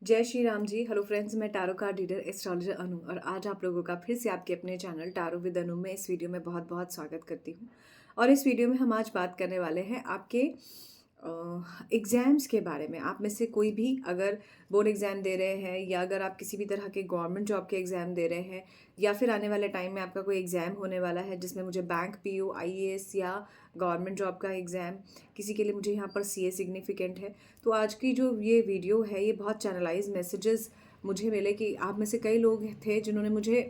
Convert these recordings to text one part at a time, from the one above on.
जय Shri Ram ji. Hello friends, मैं tarot card reader astrologer अनु और आज आप लोगों का फिर से आपके अपने चैनल टैरो विद अनु में इस वीडियो में बहुत बहुत स्वागत करती हूँ। और इस वीडियो में हम आज बात करने वाले हैं आपके एग्ज़ाम्स के बारे में। आप में से कोई भी अगर बोर्ड एग्ज़ाम दे रहे हैं या अगर आप किसी भी तरह के गवर्नमेंट जॉब के एग्ज़ाम दे रहे हैं या फिर आने वाले टाइम में आपका कोई एग्ज़ाम होने वाला है जिसमें मुझे बैंक पीओ आईएएस या गवर्नमेंट जॉब का एग्ज़ाम, किसी के लिए मुझे यहाँ पर सीए सिग्निफिकेंट है। तो आज की जो ये वीडियो है ये बहुत चैनलाइज मैसेजेस मुझे मिले कि आप में से कई लोग थे जिन्होंने मुझे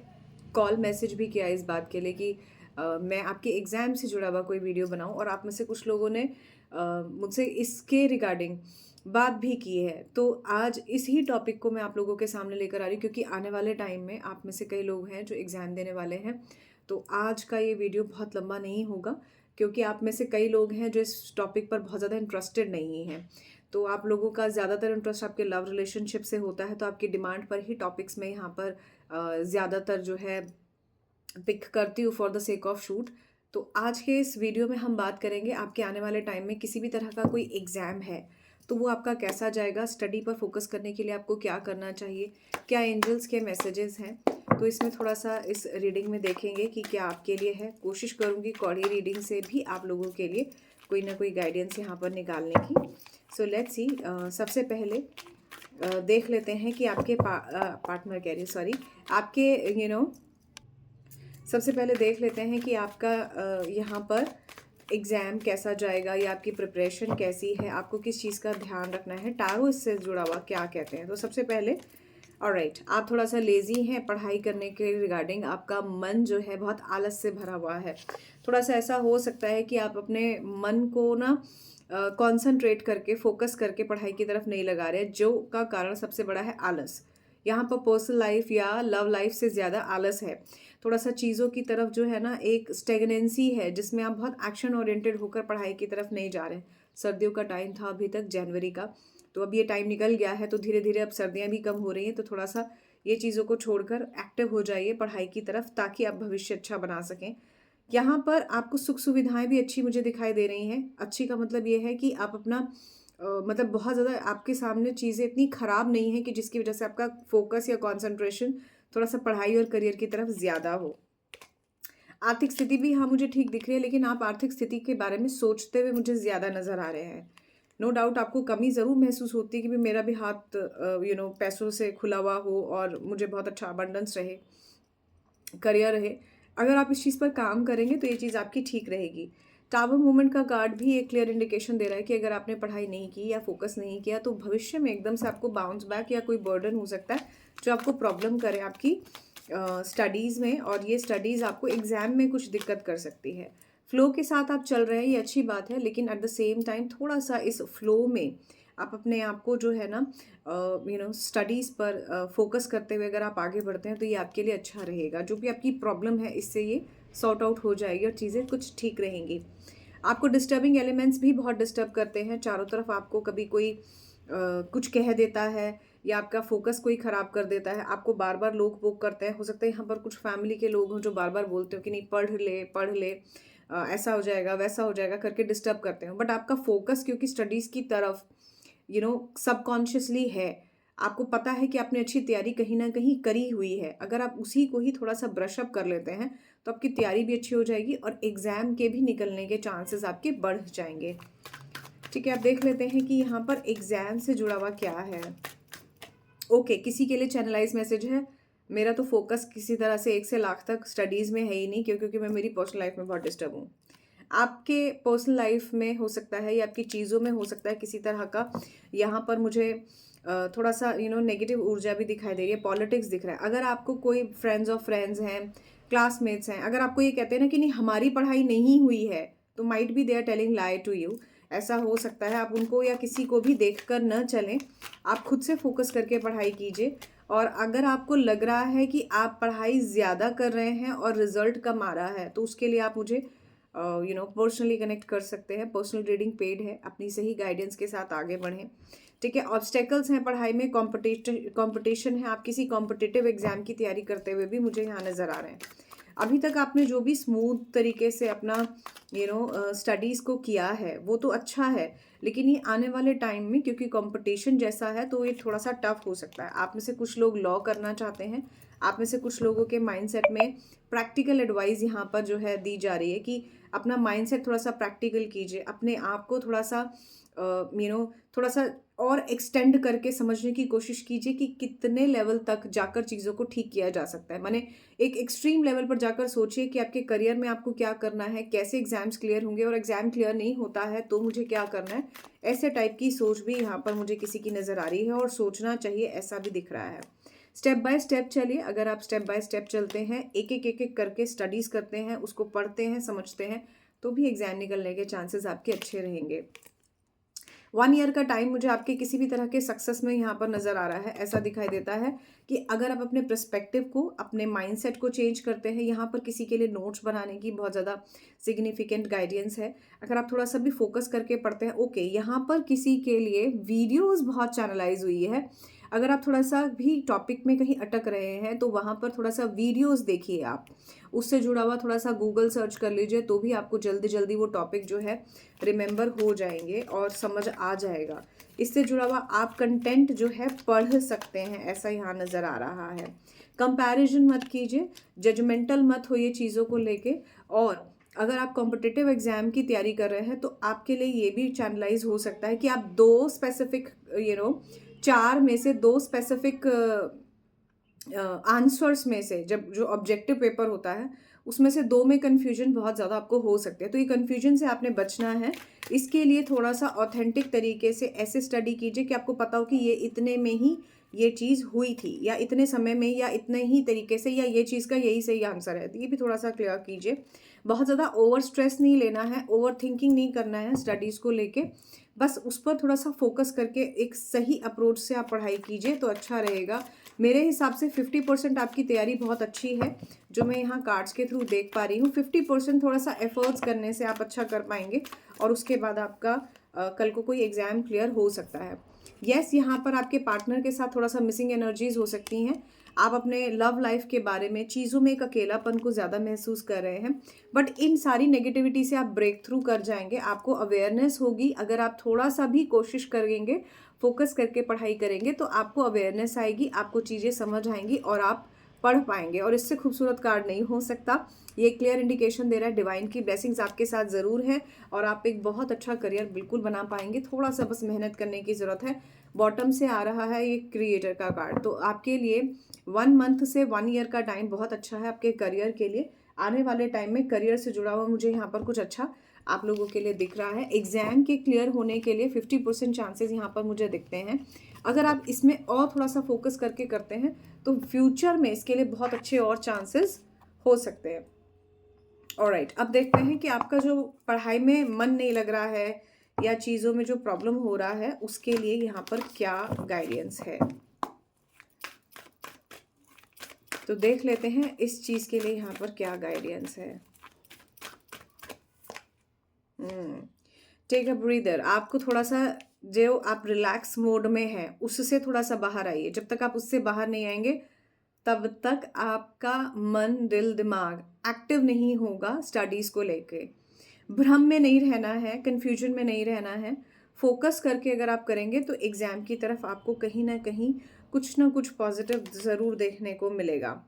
कॉल मैसेज भी किया इस बात के लिए कि मैं आपके एग्ज़ाम से जुड़ा हुआ कोई वीडियो बनाऊं, और आप में से कुछ लोगों ने मुझसे इसके रिगार्डिंग बात भी की है। तो आज इसी टॉपिक को मैं आप लोगों के सामने लेकर आ रही हूँ क्योंकि आने वाले टाइम में आप में से कई लोग हैं जो एग्ज़ाम देने वाले हैं। तो आज का ये वीडियो बहुत लंबा नहीं होगा क्योंकि आप में से कई लोग हैं जो इस टॉपिक पर बहुत ज़्यादा इंटरेस्टेड नहीं हैं। तो आप लोगों का ज़्यादातर इंटरेस्ट आपके लव रिलेशनशिप से होता है, तो आपकी डिमांड पर ही टॉपिक्स में यहाँ पर ज़्यादातर जो है पिक करती हूँ for the sake of shoot. तो आज के इस वीडियो में हम बात करेंगे आपके आने वाले टाइम में किसी भी तरह का कोई एग्ज़ाम है तो वो आपका कैसा जाएगा, स्टडी पर फोकस करने के लिए आपको क्या करना चाहिए, क्या एंजल्स के मैसेजेस हैं। तो इसमें थोड़ा सा इस रीडिंग में देखेंगे कि क्या आपके लिए है। कोशिश करूँगी कॉर्डी रीडिंग से भी आप लोगों के लिए कोई ना कोई गाइडेंस यहाँ पर निकालने की। So let's see. सबसे पहले देख लेते हैं कि आपके पार्टनर कह रही सॉरी आपके सबसे पहले देख लेते हैं कि आपका यहाँ पर एग्ज़ाम कैसा जाएगा या आपकी प्रिपरेशन कैसी है, आपको किस चीज़ का ध्यान रखना है, टारो इससे जुड़ा हुआ क्या कहते हैं। तो सबसे पहले ऑलराइट, आप थोड़ा सा लेज़ी हैं पढ़ाई करने के रिगार्डिंग, आपका मन जो है बहुत आलस से भरा हुआ है। थोड़ा सा ऐसा हो सकता है कि आप अपने मन को ना कॉन्सेंट्रेट करके फोकस करके पढ़ाई की तरफ नहीं लगा रहे, जो का कारण सबसे बड़ा है आलस। यहाँ पर पर्सनल लाइफ या लव लाइफ से ज़्यादा आलस है। थोड़ा सा चीज़ों की तरफ जो है ना एक स्टेगनेंसी है जिसमें आप बहुत एक्शन ओरिएंटेड होकर पढ़ाई की तरफ नहीं जा रहे हैं। सर्दियों का टाइम था अभी तक जनवरी का, तो अब ये टाइम निकल गया है, तो धीरे धीरे अब सर्दियाँ भी कम हो रही हैं। तो थोड़ा सा ये चीज़ों को छोड़कर एक्टिव हो जाइए पढ़ाई की तरफ ताकि आप भविष्य अच्छा बना सकें। यहाँ पर आपको सुख सुविधाएं भी अच्छी मुझे दिखाई दे रही हैं। अच्छी का मतलब ये है कि आप अपना मतलब बहुत ज़्यादा आपके सामने चीज़ें इतनी ख़राब नहीं है कि जिसकी वजह से आपका फोकस या कंसंट्रेशन थोड़ा सा पढ़ाई और करियर की तरफ ज़्यादा हो। आर्थिक स्थिति भी हाँ मुझे ठीक दिख रही है, लेकिन आप आर्थिक स्थिति के बारे में सोचते हुए मुझे ज़्यादा नज़र आ रहे हैं। नो डाउट आपको कमी ज़रूर महसूस होती है कि भी मेरा भी हाथ पैसों से खुला हुआ हो और मुझे बहुत अच्छा अबंडेंस रहे, करियर रहे। अगर आप इस चीज़ पर काम करेंगे तो ये चीज़ आपकी ठीक रहेगी। टावर मूवमेंट का कार्ड भी एक क्लियर इंडिकेशन दे रहा है कि अगर आपने पढ़ाई नहीं की या फोकस नहीं किया तो भविष्य में एकदम से आपको बाउंस बैक या कोई बर्डन हो सकता है जो आपको प्रॉब्लम करे आपकी स्टडीज़ में, और ये स्टडीज़ आपको एग्ज़ाम में कुछ दिक्कत कर सकती है। फ्लो के साथ आप चल रहे हैं, ये अच्छी बात है, लेकिन एट द सेम टाइम थोड़ा सा इस फ्लो में आप अपने आप को जो है ना स्टडीज़ पर फोकस करते हुए अगर आप आगे बढ़ते हैं तो ये आपके लिए अच्छा रहेगा। जो भी आपकी प्रॉब्लम है इससे ये सॉर्ट आउट हो जाएगी और चीज़ें कुछ ठीक रहेंगी। आपको डिस्टर्बिंग एलिमेंट्स भी बहुत डिस्टर्ब करते हैं। चारों तरफ आपको कभी कोई कुछ कह देता है या आपका फोकस कोई ख़राब कर देता है। आपको बार बार लोग पोक करते हैं। हो सकता है यहाँ पर कुछ फैमिली के लोग हों जो बार बार बोलते हो कि नहीं पढ़ ले, ऐसा हो जाएगा वैसा हो जाएगा करके डिस्टर्ब करते हो। बट आपका फोकस क्योंकि स्टडीज़ की तरफ सबकॉन्शियसली है, आपको पता है कि आपने अच्छी तैयारी कहीं ना कहीं करी हुई है। अगर आप उसी को ही थोड़ा सा ब्रश अप कर लेते हैं तो आपकी तैयारी भी अच्छी हो जाएगी और एग्ज़ाम के भी निकलने के चांसेस आपके बढ़ जाएंगे। ठीक है, आप देख लेते हैं कि यहाँ पर एग्ज़ाम से जुड़ा हुआ क्या है। ओके, किसी के लिए चैनलाइज मैसेज है। मेरा तो फोकस किसी तरह से 1 से लाख तक स्टडीज़ में है ही नहीं, क्योंकि मैं मेरी पर्सनल लाइफ में बहुत डिस्टर्ब हूँ। आपके पर्सनल लाइफ में हो सकता है या आपकी चीज़ों में हो सकता है किसी तरह का। यहाँ पर मुझे थोड़ा सा नेगेटिव ऊर्जा भी दिखाई दे रही है, पॉलिटिक्स दिख रहा है। अगर आपको कोई फ्रेंड्स ऑफ फ्रेंड्स हैं, क्लासमेट्स हैं, अगर आपको ये कहते हैं ना कि नहीं हमारी पढ़ाई नहीं हुई है, तो might be they are telling lie to you. ऐसा हो सकता है। आप उनको या किसी को भी देखकर न चलें, आप खुद से फोकस करके पढ़ाई कीजिए। और अगर आपको लग रहा है कि आप पढ़ाई ज़्यादा कर रहे हैं और रिजल्ट कम आ रहा है तो उसके लिए आप मुझे पर्सनली कनेक्ट कर सकते हैं। पर्सनल रीडिंग पेड है, अपनी सही गाइडेंस के साथ आगे बढ़ें। ठीक है, ऑब्स्टेकल्स हैं पढ़ाई में, कंपटीशन है, आप किसी कॉम्पिटिटिव एग्जाम की तैयारी करते हुए भी मुझे यहाँ नज़र आ रहे हैं। अभी तक आपने जो भी स्मूथ तरीके से अपना स्टडीज़ को किया है वो तो अच्छा है, लेकिन ये आने वाले टाइम में क्योंकि कंपटीशन जैसा है तो ये थोड़ा सा टफ हो सकता है। आप में से कुछ लोग लॉ करना चाहते हैं, आप में से कुछ लोगों के माइंडसेट में प्रैक्टिकल एडवाइस यहाँ पर जो है दी जा रही है कि अपना माइंडसेट थोड़ा सा प्रैक्टिकल कीजिए, अपने आप को थोड़ा सा थोड़ा सा और एक्सटेंड करके समझने की कोशिश कीजिए कि कितने लेवल तक जाकर चीज़ों को ठीक किया जा सकता है। माने एक एक्सट्रीम लेवल पर जाकर सोचिए कि आपके करियर में आपको क्या करना है, कैसे एग्जाम्स क्लियर होंगे, और एग्जाम क्लियर नहीं होता है तो मुझे क्या करना है। ऐसे टाइप की सोच भी यहाँ पर मुझे किसी की नज़र आ रही है और सोचना चाहिए, ऐसा भी दिख रहा है। स्टेप बाय स्टेप चलिए। अगर आप स्टेप बाय स्टेप चलते हैं, एक एक करके स्टडीज़ करते हैं, उसको पढ़ते हैं, समझते हैं, तो भी एग्जाम निकलने के चांसेस आपके अच्छे रहेंगे। 1 ईयर का टाइम मुझे आपके किसी भी तरह के सक्सेस में यहाँ पर नज़र आ रहा है। ऐसा दिखाई देता है कि अगर आप अपने पर्सपेक्टिव को, अपने माइंडसेट को चेंज करते हैं, यहाँ पर किसी के लिए नोट्स बनाने की बहुत ज़्यादा सिग्निफिकेंट गाइडेंस है। अगर आप थोड़ा सा भी फोकस करके पढ़ते हैं, ओके, यहाँ पर किसी के लिए वीडियोज़ बहुत चैनलाइज हुई है। अगर आप थोड़ा सा भी टॉपिक में कहीं अटक रहे हैं तो वहाँ पर थोड़ा सा वीडियोज़ देखिए, आप उससे जुड़ा हुआ थोड़ा सा गूगल सर्च कर लीजिए, तो भी आपको जल्दी जल्दी वो टॉपिक जो है रिमेंबर हो जाएंगे और समझ आ जाएगा। इससे जुड़ा हुआ आप कंटेंट जो है पढ़ सकते हैं, ऐसा यहाँ नज़र आ रहा है। कंपैरिजन मत कीजिए, जजमेंटल मत होइए चीज़ों को लेके। और अगर आप कॉम्पिटिटिव एग्जाम की तैयारी कर रहे हैं तो आपके लिए ये भी चैनलाइज हो सकता है कि आप 2 स्पेसिफिक 4 में से 2 स्पेसिफिक आंसर्स में से, जब जो ऑब्जेक्टिव पेपर होता है उसमें से 2 में कन्फ्यूजन बहुत ज़्यादा आपको हो सकते हैं। तो ये कन्फ्यूजन से आपने बचना है। इसके लिए थोड़ा सा ऑथेंटिक तरीके से ऐसे स्टडी कीजिए कि आपको पता हो कि ये इतने में ही ये चीज़ हुई थी, या इतने समय में, या इतने ही तरीके से, या ये चीज़ का यही सही आंसर है। तो ये भी थोड़ा सा क्लियर कीजिए। बहुत ज़्यादा ओवर स्ट्रेस नहीं लेना है, ओवर थिंकिंग नहीं करना है स्टडीज़ को लेके। बस उस पर थोड़ा सा फोकस करके एक सही अप्रोच से आप पढ़ाई कीजिए तो अच्छा रहेगा। मेरे हिसाब से 50% आपकी तैयारी बहुत अच्छी है, जो मैं यहाँ कार्ड्स के थ्रू देख पा रही हूँ। 50% थोड़ा सा एफर्ट्स करने से आप अच्छा कर पाएंगे और उसके बाद आपका कल को कोई एग्ज़ाम क्लियर हो सकता है। यस, यहाँ पर आपके पार्टनर के साथ थोड़ा सा मिसिंग एनर्जीज हो सकती हैं। आप अपने लव लाइफ के बारे में, चीज़ों में एक अकेलापन को ज़्यादा महसूस कर रहे हैं, बट इन सारी नेगेटिविटी से आप ब्रेक थ्रू कर जाएंगे। आपको अवेयरनेस होगी। अगर आप थोड़ा सा भी कोशिश करेंगे, फोकस करके पढ़ाई करेंगे, तो आपको अवेयरनेस आएगी, आपको चीज़ें समझ आएंगी और आप पढ़ पाएंगे। और इससे खूबसूरत कार्ड नहीं हो सकता। ये क्लियर इंडिकेशन दे रहा है डिवाइन की ब्लेसिंग्स आपके साथ ज़रूर है और आप एक बहुत अच्छा करियर बिल्कुल बना पाएंगे। थोड़ा सा बस मेहनत करने की ज़रूरत है। बॉटम से आ रहा है ये क्रिएटर का कार्ड, तो आपके लिए 1 मंथ से 1 ईयर का टाइम बहुत अच्छा है आपके करियर के लिए। आने वाले टाइम में करियर से जुड़ा हुआ मुझे यहाँ पर कुछ अच्छा आप लोगों के लिए दिख रहा है। एग्जाम के क्लियर होने के लिए 50% चांसेस यहाँ पर मुझे दिखते हैं। अगर आप इसमें और थोड़ा सा फोकस करके करते हैं तो फ्यूचर में इसके लिए बहुत अच्छे और चांसेस हो सकते हैं। ऑलराइट, अब देखते हैं कि आपका जो पढ़ाई में मन नहीं लग रहा है या चीज़ों में जो प्रॉब्लम हो रहा है उसके लिए यहाँ पर क्या गाइडेंस है। तो देख लेते हैं इस चीज़ के लिए यहाँ पर क्या गाइडेंस है। Take a breather. आपको थोड़ा सा, जो आप रिलैक्स मोड में हैं उससे थोड़ा सा बाहर आइए। जब तक आप उससे बाहर नहीं आएंगे तब तक आपका मन, दिल, दिमाग एक्टिव नहीं होगा स्टडीज़ को लेके। भ्रम में नहीं रहना है, कन्फ्यूजन में नहीं रहना है। फोकस करके अगर आप करेंगे तो एग्ज़ाम की तरफ आपको कहीं ना कहीं कुछ ना कुछ पॉजिटिव ज़रूर देखने को मिलेगा।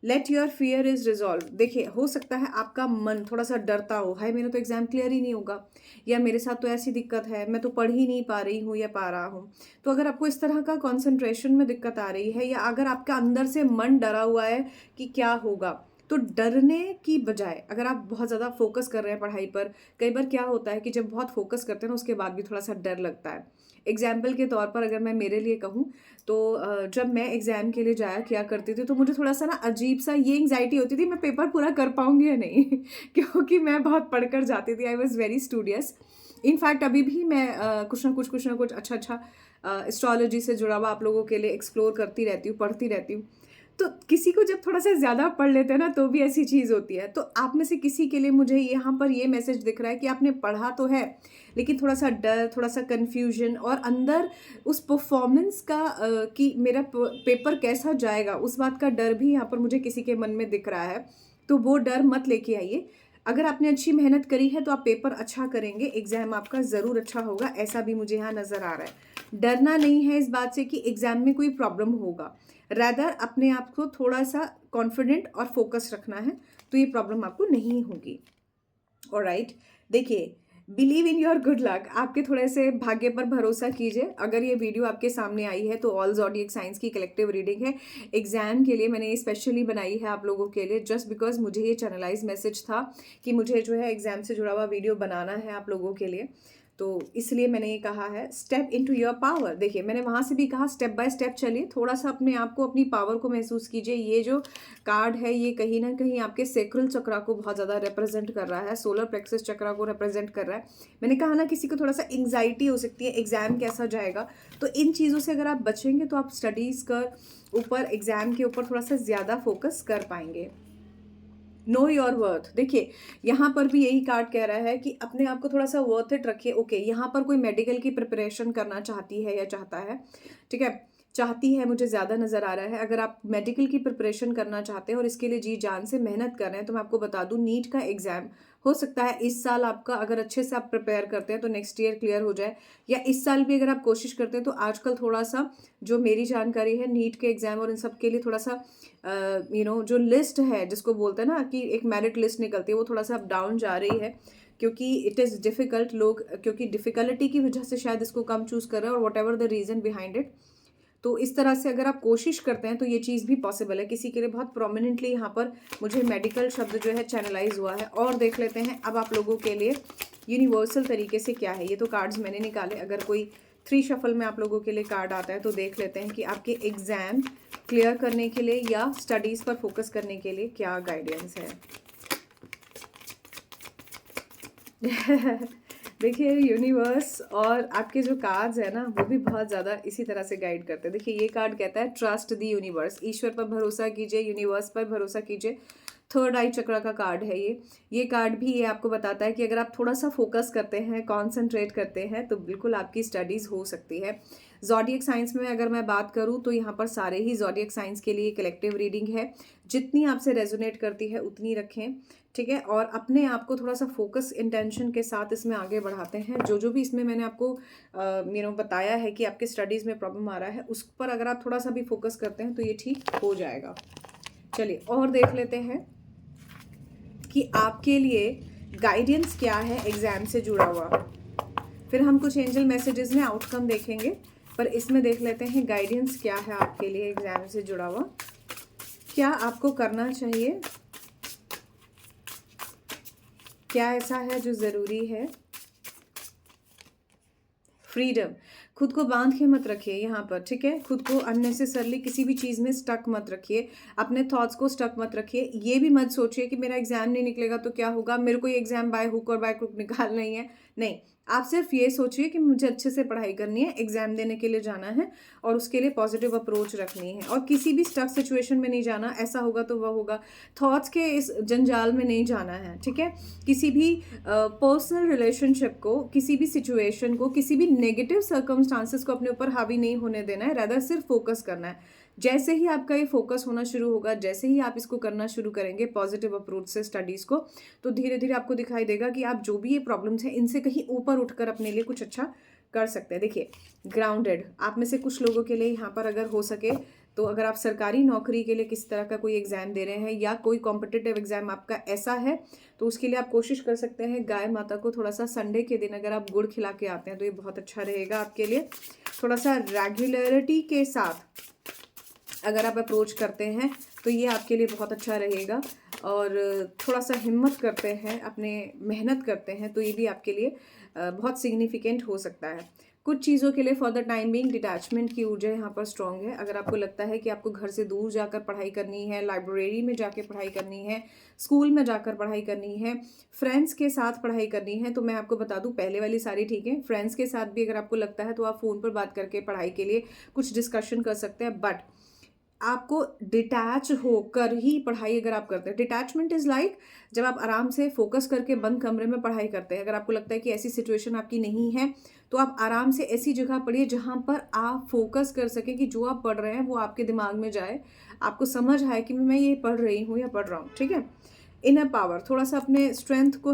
Let your fear is resolve. देखिए, हो सकता है आपका मन थोड़ा सा डरता हो, हाय मेरा तो एग्जाम क्लियर ही नहीं होगा, या मेरे साथ तो ऐसी दिक्कत है, मैं तो पढ़ ही नहीं पा रही हूँ या पा रहा हूँ। तो अगर आपको इस तरह का कंसंट्रेशन में दिक्कत आ रही है, या अगर आपका अंदर से मन डरा हुआ है कि क्या होगा, तो डरने की बजाय अगर आप बहुत ज़्यादा फोकस कर रहे हैं पढ़ाई पर, कई बार क्या होता है कि जब बहुत फोकस करते हैं ना उसके बाद भी थोड़ा सा डर लगता है। एग्जाम्पल के तौर पर अगर मैं मेरे लिए कहूँ तो जब मैं एग्ज़ाम के लिए जाया किया करती थी तो मुझे थोड़ा सा ना अजीब सा ये एंग्जाइटी होती थी, मैं पेपर पूरा कर पाऊंगी या नहीं क्योंकि मैं बहुत पढ़कर जाती थी। I was very studious. In fact अभी भी मैं कुछ ना कुछ अच्छा एस्ट्रोलॉजी से जुड़ा हुआ आप लोगों के लिए एक्सप्लोर करती रहती हूँ, पढ़ती रहती हूँ। तो किसी को जब थोड़ा सा ज़्यादा पढ़ लेते हैं ना तो भी ऐसी चीज़ होती है। तो आप में से किसी के लिए मुझे यहाँ पर ये मैसेज दिख रहा है कि आपने पढ़ा तो है, लेकिन थोड़ा सा डर, थोड़ा सा कन्फ्यूजन, और अंदर उस परफॉर्मेंस का कि मेरा पेपर कैसा जाएगा उस बात का डर भी यहाँ पर मुझे किसी के मन में दिख रहा है। तो वो डर मत लेके आइए। अगर आपने अच्छी मेहनत करी है तो आप पेपर अच्छा करेंगे, एग्ज़ाम आपका ज़रूर अच्छा होगा, ऐसा भी मुझे यहाँ नज़र आ रहा है। डरना नहीं है इस बात से कि एग्ज़ाम में कोई प्रॉब्लम होगा, रैदर अपने आप को थोड़ा सा कॉन्फिडेंट और फोकस रखना है, तो ये प्रॉब्लम आपको नहीं होगी। ऑलराइट, देखिए, believe in your good luck, आपके थोड़े से भाग्य पर भरोसा कीजिए। अगर ये वीडियो आपके सामने आई है तो ऑल ज़ोडिएक साइंस की कलेक्टिव रीडिंग है, एग्जाम के लिए मैंने ये स्पेशली बनाई है आप लोगों के लिए, जस्ट बिकॉज मुझे ये चैनलाइज मैसेज था कि मुझे जो है एग्जाम से जुड़ा हुआ वीडियो बनाना है आप लोगों के लिए, तो इसलिए मैंने ये कहा है स्टेप इनटू योर पावर। देखिए, मैंने वहाँ से भी कहा स्टेप बाय स्टेप चलिए, थोड़ा सा अपने आप को, अपनी पावर को महसूस कीजिए। ये जो कार्ड है ये कहीं ना कहीं आपके सेक्रल चक्रा को बहुत ज़्यादा रिप्रेजेंट कर रहा है, सोलर प्लेक्सस चक्रा को रिप्रेजेंट कर रहा है। मैंने कहा ना, किसी को थोड़ा सा एंग्जाइटी हो सकती है एग्जाम कैसा जाएगा, तो इन चीज़ों से अगर आप बचेंगे तो आप स्टडीज़ कर ऊपर, एग्जाम के ऊपर थोड़ा सा ज़्यादा फोकस कर पाएंगे। नो योर वर्थ, देखिए यहाँ पर भी यही कार्ड कह रहा है कि अपने आप को थोड़ा सा वर्थ इट रखिए। ओके, यहाँ पर कोई मेडिकल की प्रिपरेशन करना चाहती है या चाहता है, ठीक है, चाहती है, मुझे ज़्यादा नज़र आ रहा है। अगर आप मेडिकल की प्रिपरेशन करना चाहते हैं और इसके लिए जी जान से मेहनत कर रहे हैं, तो मैं आपको बता दूं, नीट का एग्ज़ाम हो सकता है इस साल आपका, अगर अच्छे से आप प्रिपेयर करते हैं तो नेक्स्ट ईयर क्लियर हो जाए, या इस साल भी अगर आप कोशिश करते हैं तो आजकल थोड़ा सा जो मेरी जानकारी है नीट के एग्ज़ाम और इन सब के लिए थोड़ा सा जो लिस्ट है जिसको बोलते हैं ना कि एक मेरिट लिस्ट निकलती है, वो थोड़ा सा अब डाउन जा रही है, क्योंकि इट इज़ डिफ़िकल्ट, लोग क्योंकि डिफ़िकल्टी की वजह से शायद इसको कम चूज़ कर रहे हैं, और what ever the reason behind it. तो इस तरह से अगर आप कोशिश करते हैं तो ये चीज़ भी पॉसिबल है किसी के लिए। बहुत प्रोमिनेंटली यहाँ पर मुझे मेडिकल शब्द जो है चैनलाइज हुआ है। और देख लेते हैं अब आप लोगों के लिए यूनिवर्सल तरीके से क्या है। ये तो कार्ड्स मैंने निकाले, अगर कोई 3 शफल में आप लोगों के लिए कार्ड आता है तो देख लेते हैं कि आपके एग्ज़ाम क्लियर करने के लिए या स्टडीज़ पर फोकस करने के लिए क्या गाइडेंस है। देखिए, यूनिवर्स और आपके जो कार्ड्स है ना, वो भी बहुत ज़्यादा इसी तरह से गाइड करते हैं। देखिए, ये कार्ड कहता है ट्रस्ट द यूनिवर्स, ईश्वर पर भरोसा कीजिए, यूनिवर्स पर भरोसा कीजिए। थर्ड आई चक्र का कार्ड है ये कार्ड भी ये आपको बताता है कि अगर आप थोड़ा सा फोकस करते हैं, कॉन्सेंट्रेट करते हैं, तो बिल्कुल आपकी स्टडीज़ हो सकती है। ज़ोडिएक साइंस में अगर मैं बात करूं तो यहाँ पर सारे ही ज़ोडिएक साइंस के लिए कलेक्टिव रीडिंग है, जितनी आपसे रेजोनेट करती है उतनी रखें, ठीक है, और अपने आप को थोड़ा सा फोकस इंटेंशन के साथ इसमें आगे बढ़ाते हैं। जो भी इसमें मैंने आपको बताया है कि आपके स्टडीज़ में प्रॉब्लम आ रहा है, उस पर अगर आप थोड़ा सा भी फोकस करते हैं तो ये ठीक हो जाएगा। चलिए और देख लेते हैं कि आपके लिए गाइडेंस क्या है एग्ज़ाम से जुड़ा हुआ। फिर हम कुछ एंजल मैसेजेस में आउटकम देखेंगे, पर इसमें देख लेते हैं गाइडेंस क्या है आपके लिए एग्ज़ाम से जुड़ा हुआ। क्या आपको करना चाहिए, क्या ऐसा है जो ज़रूरी है। फ्रीडम, खुद को बांध के मत रखिए यहाँ पर, ठीक है, खुद को अननेसेसरली किसी भी चीज़ में स्टक मत रखिए, अपने थॉट्स को स्टक मत रखिए। ये भी मत सोचिए कि मेरा एग्जाम नहीं निकलेगा तो क्या होगा, मेरे को ये एग्जाम बाय हुक और बाय क्रुक निकालना ही है। नहीं, आप सिर्फ ये सोचिए कि मुझे अच्छे से पढ़ाई करनी है, एग्जाम देने के लिए जाना है और उसके लिए पॉजिटिव अप्रोच रखनी है, और किसी भी स्टक सिचुएशन में नहीं जाना, ऐसा होगा तो वह होगा, थॉट्स के इस जंजाल में नहीं जाना है, ठीक है। किसी भी पर्सनल रिलेशनशिप को, किसी भी सिचुएशन को, किसी भी नेगेटिव सर्कमस्टांसेस को अपने ऊपर हावी नहीं होने देना है, रादर सिर्फ फोकस करना है। जैसे ही आपका ये फोकस होना शुरू होगा, जैसे ही आप इसको करना शुरू करेंगे पॉजिटिव अप्रोच से स्टडीज़ को, तो धीरे धीरे आपको दिखाई देगा कि आप जो भी ये प्रॉब्लम्स हैं इनसे कहीं ऊपर उठकर अपने लिए कुछ अच्छा कर सकते हैं। देखिए, ग्राउंडेड, आप में से कुछ लोगों के लिए यहाँ पर अगर हो सके तो अगर आप सरकारी नौकरी के लिए किसी तरह का कोई एग्ज़ाम दे रहे हैं या कोई कॉम्पिटिटिव एग्ज़ाम आपका ऐसा है, तो उसके लिए आप कोशिश कर सकते हैं गाय माता को थोड़ा सा संडे के दिन अगर आप गुड़ खिला के आते हैं तो ये बहुत अच्छा रहेगा आपके लिए। थोड़ा सा रेगुलरिटी के साथ अगर आप अप्रोच करते हैं तो ये आपके लिए बहुत अच्छा रहेगा, और थोड़ा सा हिम्मत करते हैं, अपने मेहनत करते हैं, तो ये भी आपके लिए बहुत सिग्निफिकेंट हो सकता है। कुछ चीज़ों के लिए for the time being detachment की ऊर्जा यहाँ पर स्ट्रॉन्ग है। अगर आपको लगता है कि आपको घर से दूर जाकर पढ़ाई करनी है, लाइब्रेरी में जाकर पढ़ाई करनी है, स्कूल में जाकर पढ़ाई करनी है, फ्रेंड्स के साथ पढ़ाई करनी है, तो मैं आपको बता दूं पहले वाली सारी ठीक है। फ्रेंड्स के साथ भी अगर आपको लगता है तो आप फ़ोन पर बात करके पढ़ाई के लिए कुछ डिस्कशन कर सकते हैं, बट आपको डिटैच होकर ही पढ़ाई अगर आप करते हैं, डिटैचमेंट इज़ लाइक जब आप आराम से फोकस करके बंद कमरे में पढ़ाई करते हैं। अगर आपको लगता है कि ऐसी सिचुएशन आपकी नहीं है तो आप आराम से ऐसी जगह पढ़िए जहाँ पर आप फोकस कर सकें कि जो आप पढ़ रहे हैं वो आपके दिमाग में जाए, आपको समझ आए कि मैं ये पढ़ रही हूँ या पढ़ रहा हूँ, ठीक है। इनर पावर, थोड़ा सा अपने स्ट्रेंथ को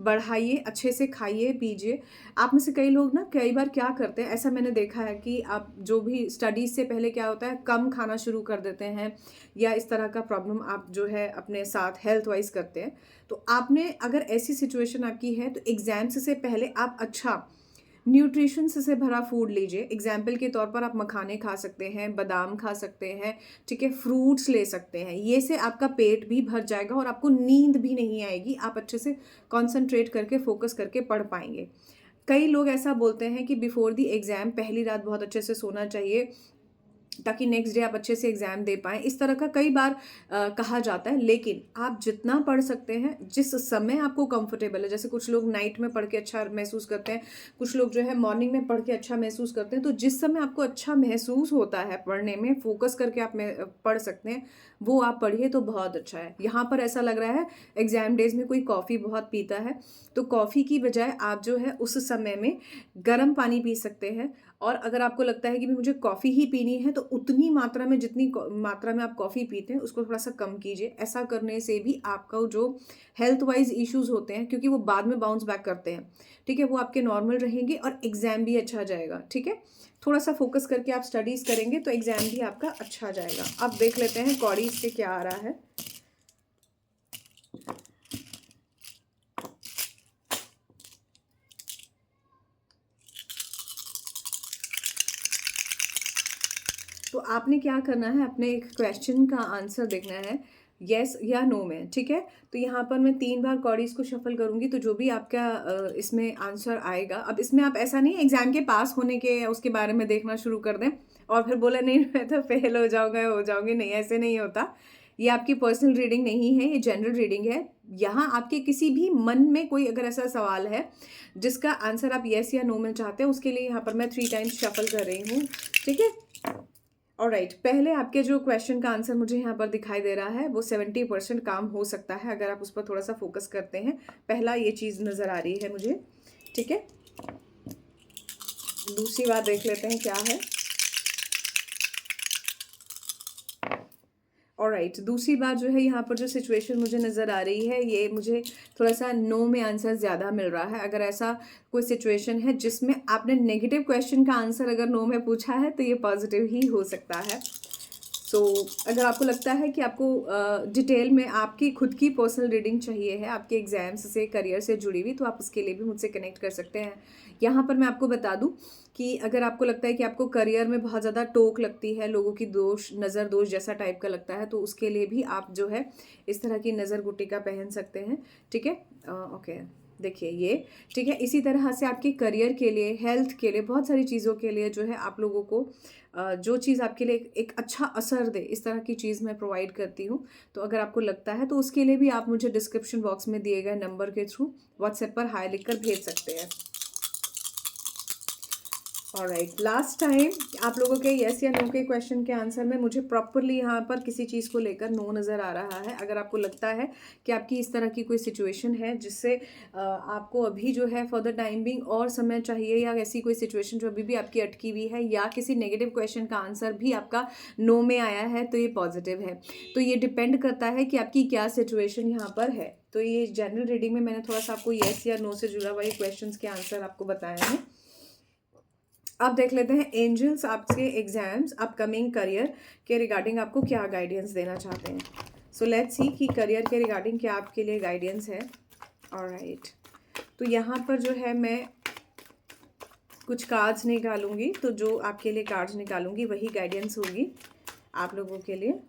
बढ़ाइए, अच्छे से खाइए पीजिए। आप में से कई लोग ना कई बार क्या करते हैं, ऐसा मैंने देखा है कि आप जो भी स्टडीज़ से पहले क्या होता है, कम खाना शुरू कर देते हैं या इस तरह का प्रॉब्लम आप जो है अपने साथ हेल्थ वाइज करते हैं। तो आपने अगर ऐसी सिचुएशन आपकी है तो एग्जाम्स से पहले आप अच्छा न्यूट्रिशन से भरा फूड लीजिए। एग्जाम्पल के तौर पर आप मखाने खा सकते हैं, बादाम खा सकते हैं, ठीक है, फ्रूट्स ले सकते हैं। ये से आपका पेट भी भर जाएगा और आपको नींद भी नहीं आएगी, आप अच्छे से कंसंट्रेट करके फोकस करके पढ़ पाएंगे। कई लोग ऐसा बोलते हैं कि बिफोर द एग्ज़ाम पहली रात बहुत अच्छे से सोना चाहिए ताकि नेक्स्ट डे आप अच्छे से एग्ज़ाम दे पाएँ। इस तरह का कई बार कहा जाता है, लेकिन आप जितना पढ़ सकते हैं, जिस समय आपको कंफर्टेबल है, जैसे कुछ लोग नाइट में पढ़ के अच्छा महसूस करते हैं, कुछ लोग जो है मॉर्निंग में पढ़ के अच्छा महसूस करते हैं, तो जिस समय आपको अच्छा महसूस होता है पढ़ने में, फोकस करके आप पढ़ सकते हैं, वो आप पढ़िए तो बहुत अच्छा है। यहाँ पर ऐसा लग रहा है एग्ज़ाम डेज़ में कोई कॉफ़ी बहुत पीता है, तो कॉफ़ी की बजाय आप जो है उस समय में गर्म पानी पी सकते हैं। और अगर आपको लगता है कि भी मुझे कॉफ़ी ही पीनी है, तो उतनी मात्रा में जितनी मात्रा में आप कॉफ़ी पीते हैं उसको थोड़ा सा कम कीजिए। ऐसा करने से भी आपका जो हेल्थ वाइज इश्यूज होते हैं, क्योंकि वो बाद में बाउंस बैक करते हैं, ठीक है, वो आपके नॉर्मल रहेंगे और एग्ज़ाम भी अच्छा जाएगा। ठीक है, थोड़ा सा फोकस करके आप स्टडीज़ करेंगे तो एग्ज़ाम भी आपका अच्छा जाएगा। अब देख लेते हैं कौड़ी से क्या आ रहा है। तो आपने क्या करना है, अपने एक क्वेश्चन का आंसर देखना है यस या नो में। ठीक है, तो यहाँ पर मैं 3 बार कॉर्डीज को शफल करूँगी, तो जो भी आपका इसमें आंसर आएगा, अब इसमें आप ऐसा नहीं एग्जाम के पास होने के उसके बारे में देखना शुरू कर दें और फिर बोला नहीं मैं तो फेल हो जाऊंगी, नहीं, ऐसे नहीं होता। ये आपकी पर्सनल रीडिंग नहीं है, ये जनरल रीडिंग है। यहाँ आपके किसी भी मन में कोई अगर ऐसा सवाल है जिसका आंसर आप यस या नो में चाहते हैं, उसके लिए यहाँ पर मैं 3 टाइम्स शफल कर रही हूँ। ठीक है, ऑलराइट, पहले आपके जो क्वेश्चन का आंसर मुझे यहाँ पर दिखाई दे रहा है वो 70% काम हो सकता है अगर आप उस पर थोड़ा सा फोकस करते हैं। पहला ये चीज़ नज़र आ रही है मुझे। ठीक है, दूसरी बात देख लेते हैं क्या है। ऑलराइट, दूसरी बात जो है यहाँ पर जो सिचुएशन मुझे नज़र आ रही है, ये मुझे थोड़ा सा नो में आंसर ज़्यादा मिल रहा है। अगर ऐसा कोई सिचुएशन है जिसमें आपने नेगेटिव क्वेश्चन का आंसर अगर नो में पूछा है तो ये पॉजिटिव ही हो सकता है। सो अगर आपको लगता है कि आपको डिटेल में आपकी खुद की पर्सनल रीडिंग चाहिए है आपके एग्जाम्स से, करियर से जुड़ी हुई, तो आप उसके लिए भी मुझसे कनेक्ट कर सकते हैं। यहाँ पर मैं आपको बता दूं कि अगर आपको लगता है कि आपको करियर में बहुत ज़्यादा टोक लगती है, लोगों की दोष, नज़र दोष जैसा टाइप का लगता है, तो उसके लिए भी आप जो है इस तरह की नज़र गुटिका पहन सकते हैं। ठीक है, ओके, देखिए ये, ठीक है। इसी तरह से आपके करियर के लिए, हेल्थ के लिए, बहुत सारी चीज़ों के लिए जो है आप लोगों को जो चीज़ आपके लिए एक अच्छा असर दे, इस तरह की चीज़ मैं प्रोवाइड करती हूँ। तो अगर आपको लगता है तो उसके लिए भी आप मुझे डिस्क्रिप्शन बॉक्स में दिए गए नंबर के थ्रू व्हाट्सएप पर हाय लिखकर भेज सकते हैं। ऑलराइट, लास्ट टाइम आप लोगों के यस या नो के क्वेश्चन के आंसर में मुझे प्रॉपरली यहाँ पर किसी चीज़ को लेकर नो नज़र आ रहा है। अगर आपको लगता है कि आपकी इस तरह की कोई सिचुएशन है जिससे आपको अभी जो है फॉर द टाइम बिंग और समय चाहिए, या ऐसी कोई सिचुएशन जो अभी भी आपकी अटकी हुई है, या किसी नेगेटिव क्वेश्चन का आंसर भी आपका नो में आया है, तो ये पॉजिटिव है। तो ये डिपेंड करता है कि आपकी क्या सिचुएशन यहाँ पर है। तो ये जनरल रीडिंग में मैंने थोड़ा सा आपको येस या नो से जुड़ा हुआ ये क्वेश्चन के आंसर आपको बताए हैं। अब देख लेते हैं एंजल्स आपके एग्जाम्स, अपकमिंग करियर के रिगार्डिंग आपको क्या गाइडेंस देना चाहते हैं। सो लेट्स सी कि करियर के रिगार्डिंग क्या आपके लिए गाइडेंस है। ऑलराइट, तो यहाँ पर जो है मैं कुछ कार्ड्स निकालूंगी, तो जो आपके लिए कार्ड्स निकालूंगी वही गाइडेंस होगी आप लोगों के लिए।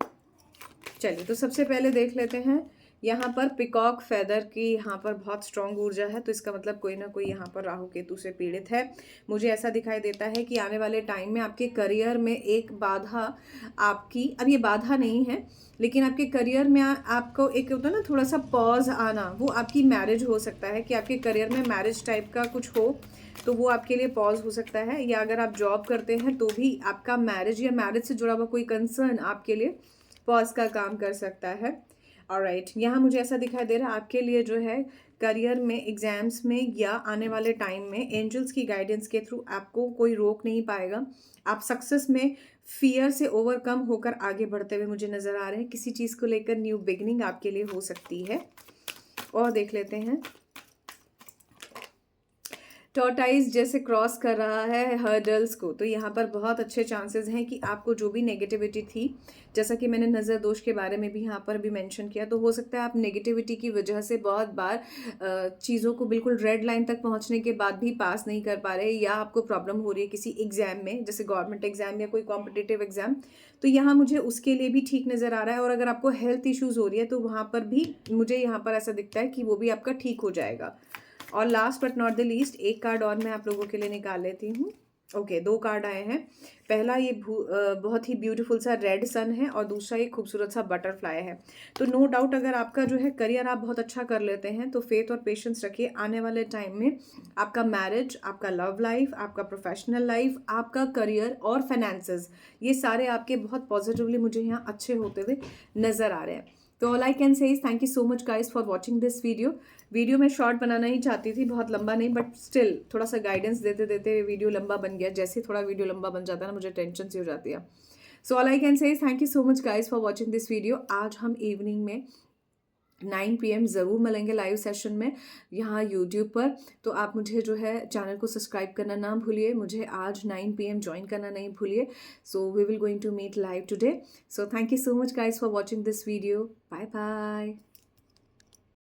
चलिए, तो सबसे पहले देख लेते हैं। यहाँ पर पिकॉक फेदर की यहाँ पर बहुत स्ट्रॉन्ग ऊर्जा है, तो इसका मतलब कोई ना कोई यहाँ पर राहु केतु से पीड़ित है। मुझे ऐसा दिखाई देता है कि आने वाले टाइम में आपके करियर में एक बाधा आपकी, अब ये बाधा नहीं है, लेकिन आपके करियर में आपको एक होता है ना थोड़ा सा पॉज आना, वो आपकी मैरिज हो सकता है कि आपके करियर में मैरिज टाइप का कुछ हो, तो वो आपके लिए पॉज हो सकता है। या अगर आप जॉब करते हैं तो भी आपका मैरिज या मैरिज से जुड़ा हुआ कोई कंसर्न आपके लिए पॉज का काम कर सकता है। ऑलराइट, यहाँ मुझे ऐसा दिखाई दे रहा है आपके लिए जो है करियर में, एग्जाम्स में या आने वाले टाइम में एंजल्स की गाइडेंस के थ्रू आपको कोई रोक नहीं पाएगा। आप सक्सेस में फियर से ओवरकम होकर आगे बढ़ते हुए मुझे नज़र आ रहे हैं। किसी चीज़ को लेकर न्यू बिगनिंग आपके लिए हो सकती है। और देख लेते हैं, टॉर्टाइज जैसे क्रॉस कर रहा है हर्डल्स को, तो यहाँ पर बहुत अच्छे चांसेस हैं कि आपको जो भी नेगेटिविटी थी, जैसा कि मैंने नज़र दोष के बारे में भी यहाँ पर भी मेंशन किया, तो हो सकता है आप नेगेटिविटी की वजह से बहुत बार चीज़ों को बिल्कुल रेड लाइन तक पहुँचने के बाद भी पास नहीं कर पा रहे, या आपको प्रॉब्लम हो रही है किसी एग्जाम में, जैसे गवर्नमेंट एग्जाम या कोई कॉम्पिटिटिव एग्जाम, तो यहाँ मुझे उसके लिए भी ठीक नज़र आ रहा है। और अगर आपको हेल्थ इश्यूज़ हो रही है तो वहाँ पर भी मुझे यहाँ पर ऐसा दिखता है कि वो भी आपका ठीक हो जाएगा। और last but not the least, एक कार्ड और मैं आप लोगों के लिए निकाल लेती हूँ। ओके, 2 कार्ड आए हैं। पहला ये बहुत ही ब्यूटीफुल सा रेड सन है और दूसरा एक खूबसूरत सा बटरफ्लाई है। तो नो डाउट अगर आपका जो है करियर आप बहुत अच्छा कर लेते हैं तो फेथ और पेशेंस रखिए। आने वाले टाइम में आपका मैरिज, आपका लव लाइफ, आपका प्रोफेशनल लाइफ, आपका करियर और फाइनेंसेस, ये सारे आपके बहुत पॉजिटिवली मुझे यहाँ अच्छे होते हुए नज़र आ रहे हैं। तो all I can say is thank you so much guys for watching this video मैं शॉर्ट बनाना ही चाहती थी, बहुत लंबा नहीं, बट स्टिल थोड़ा सा गाइडेंस देते देते वीडियो लंबा बन गया। जैसे थोड़ा वीडियो लंबा बन जाता है ना, मुझे टेंशन सी हो जाती है। So all I can say is thank you so much guys for watching this video. आज हम इवनिंग में 9 PM ज़रूर मिलेंगे लाइव सेशन में यहाँ यूट्यूब पर। तो आप मुझे जो है चैनल को सब्सक्राइब करना ना भूलिए, मुझे आज 9 PM ज्वाइन करना नहीं भूलिए। So we will going to meet live today. So thank you so much guys for watching this video. Bye bye.